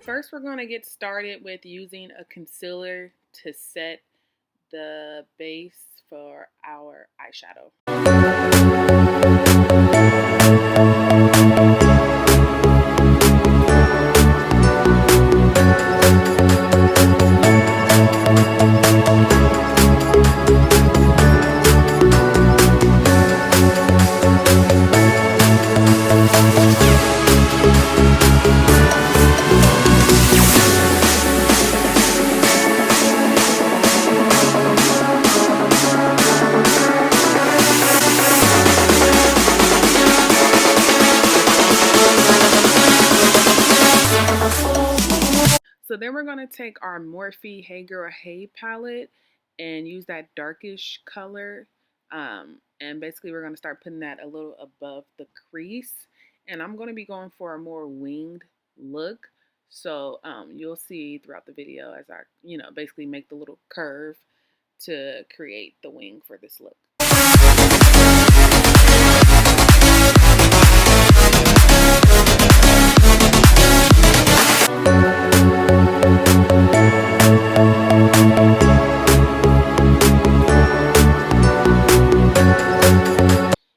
first we're going to get started with using a concealer to set the base for our eyeshadow. So then we're going to take our Morphe Hey Girl Hey palette and use that darkish color. And basically we're going to start putting that a little above the crease. And I'm going to be going for a more winged look. So you'll see throughout the video as I, basically make the little curve to create the wing for this look.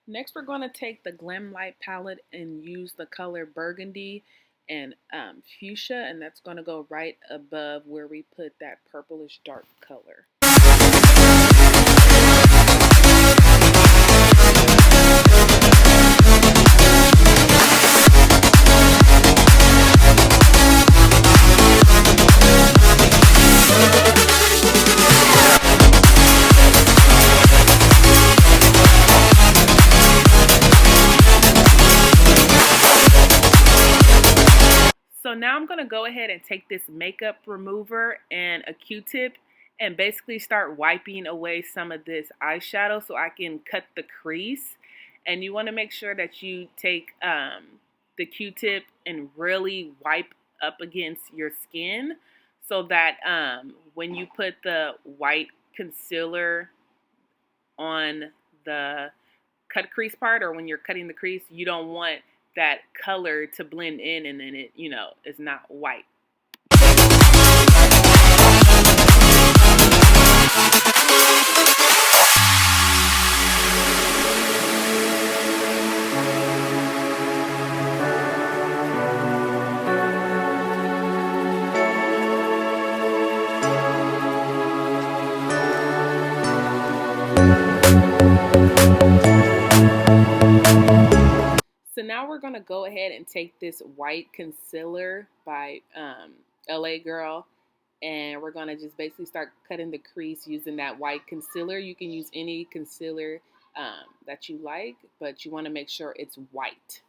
Next, we're going to take the Glam Light palette and use the color Burgundy and Fuchsia, and that's going to go right above where we put that purplish dark color. So now I'm going to go ahead and take this makeup remover and a Q-tip and basically start wiping away some of this eyeshadow so I can cut the crease. And you want to make sure that you take the Q-tip and really wipe up against your skin so that when you put the white concealer on the cut crease part, or when you're cutting the crease, you don't want that color to blend in and then it, is not white. So now we're going to go ahead and take this white concealer by LA Girl, and we're going to just basically start cutting the crease using that white concealer. You can use any concealer that you like, but you want to make sure it's white.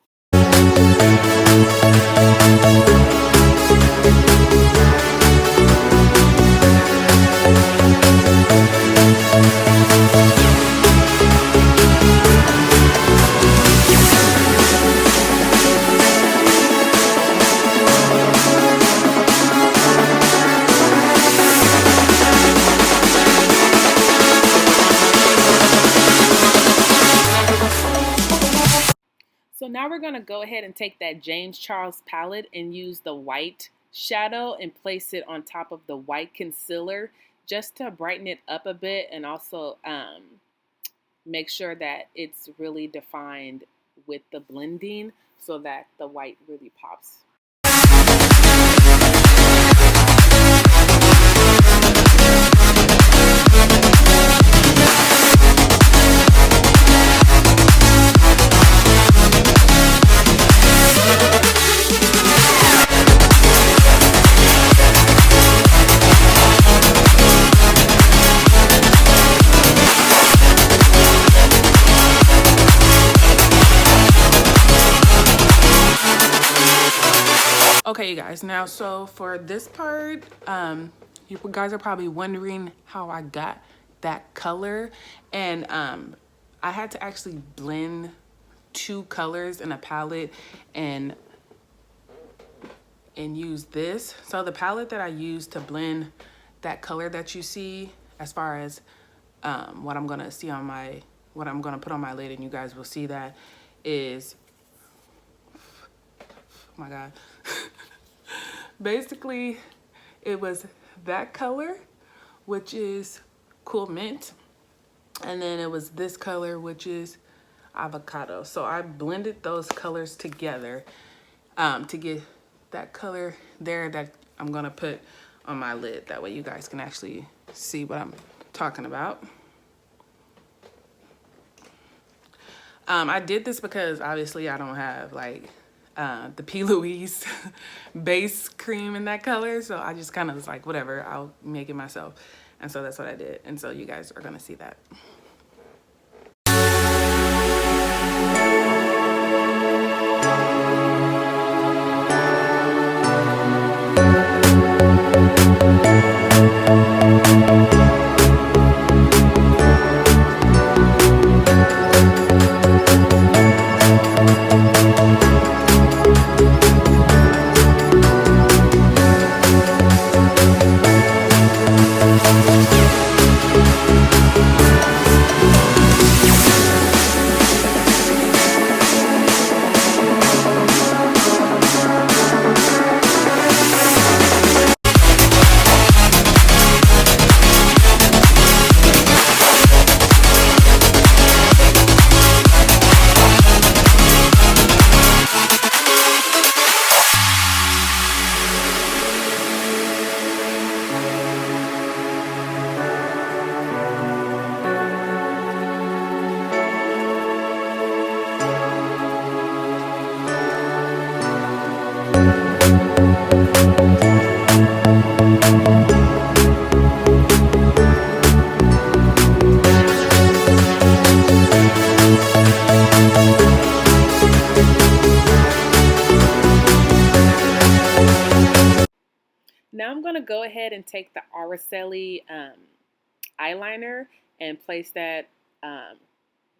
So now we're going to go ahead and take that James Charles palette and use the white shadow and place it on top of the white concealer just to brighten it up a bit and also make sure that it's really defined with the blending so that the white really pops. Okay, you guys, now so for this part, you guys are probably wondering how I got that color, and I had to actually blend two colors in a palette and use this. So the palette that I used to blend that color that you see, as far as what I'm gonna see on my, what I'm gonna put on my lid, and you guys will see that, is, oh my God. basically it was that color, which is cool mint, and then it was this color, which is avocado. So I blended those colors together to get that color there that I'm gonna put on my lid. That way you guys can actually see what I'm talking about. I did this because obviously I don't have like the P. Louise base cream in that color. So I just kind of was like, whatever, I'll make it myself. And so that's what I did. And so you guys are gonna see that. Now I'm going to go ahead and take the Araceli eyeliner and place that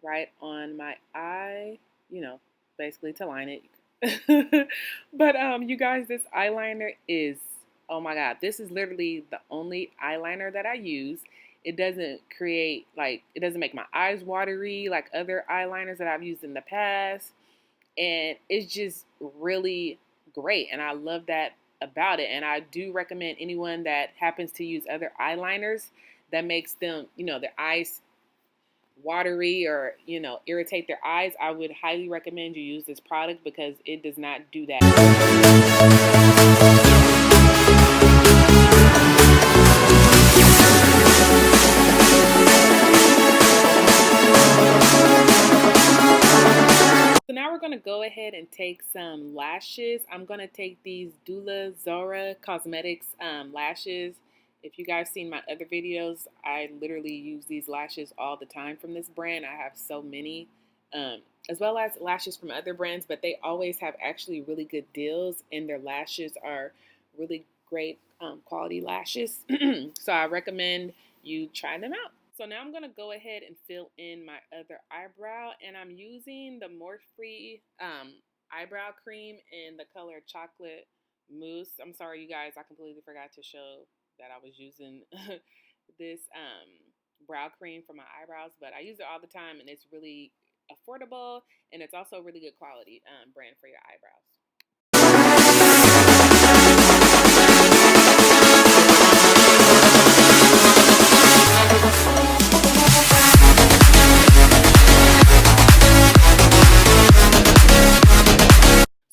right on my eye, you know, basically to line it. But you guys, this eyeliner is, oh my God, this is literally the only eyeliner that I use. It doesn't create, like, it doesn't make my eyes watery like other eyeliners that I've used in the past. And it's just really great. And I love that about it. And I do recommend anyone that happens to use other eyeliners that makes them, you know, their eyes watery or, you know, irritate their eyes, I would highly recommend you use this product because it does not do that. So now we're going to go ahead and take some lashes. I'm going to take these Dulzura Cosmetics lashes. If you guys seen my other videos, I literally use these lashes all the time from this brand. I have so many, as well as lashes from other brands, but they always have actually really good deals, and their lashes are really great quality lashes. So I recommend you try them out. So now I'm going to go ahead and fill in my other eyebrow, and I'm using the Morphe eyebrow cream in the color Chocolate Mousse. I'm sorry, you guys, I completely forgot to show that I was using this brow cream for my eyebrows, but I use it all the time, and it's really affordable, and it's also really good quality brand for your eyebrows.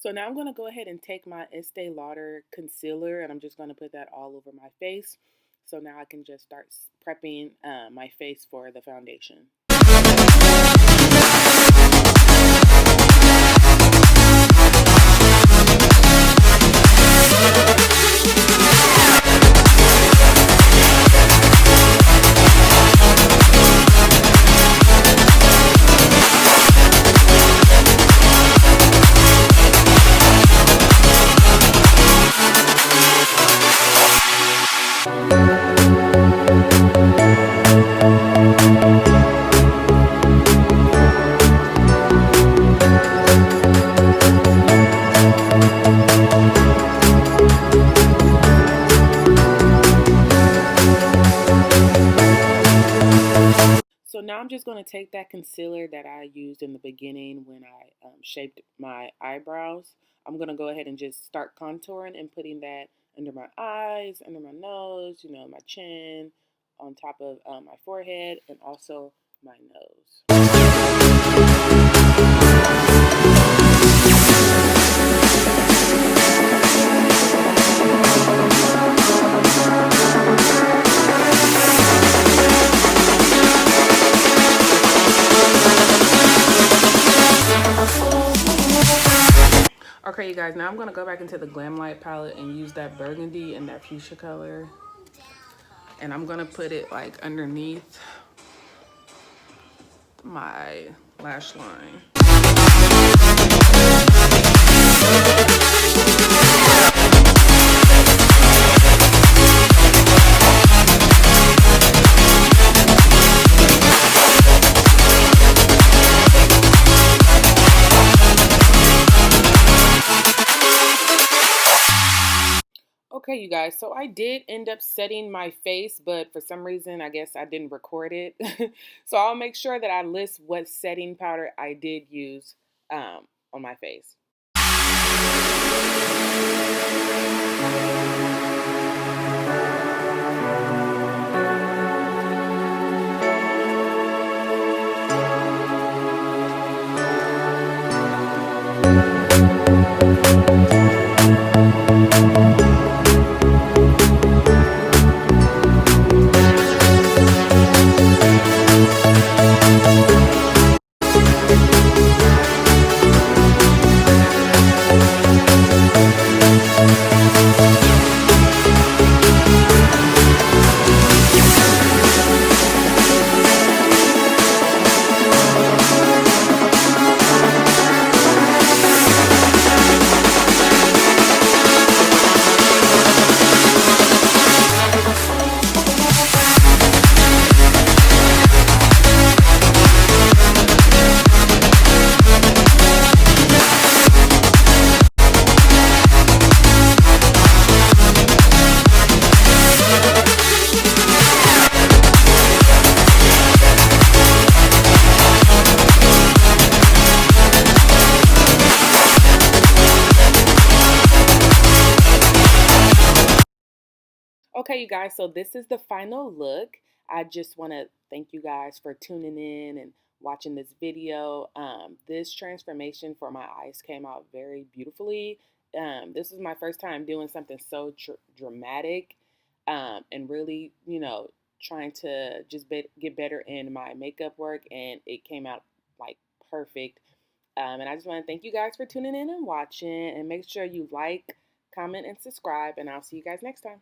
So now I'm going to go ahead and take my Estee Lauder concealer, and I'm just going to put that all over my face. So now I can just start prepping my face for the foundation. to take that concealer that I used in the beginning when I shaped my eyebrows. I'm going to go ahead and just start contouring and putting that under my eyes, under my nose, you know, my chin, on top of my forehead, and also my nose. Okay, you guys, now I'm going to go back into the Glam Light palette and use that burgundy and that fuchsia color. And I'm going to put it like underneath my lash line. Okay, you guys, so I did end up setting my face, but for some reason, I guess I didn't record it. So I'll make sure that I list what setting powder I did use on my face. Okay, you guys, so this is the final look. I just want to thank you guys for tuning in and watching this video. This transformation for my eyes came out very beautifully. This is my first time doing something so dramatic and really, you know, trying to just get better in my makeup work, and it came out like perfect. And I just want to thank you guys for tuning in and watching, and make sure you like, comment, and subscribe, and I'll see you guys next time.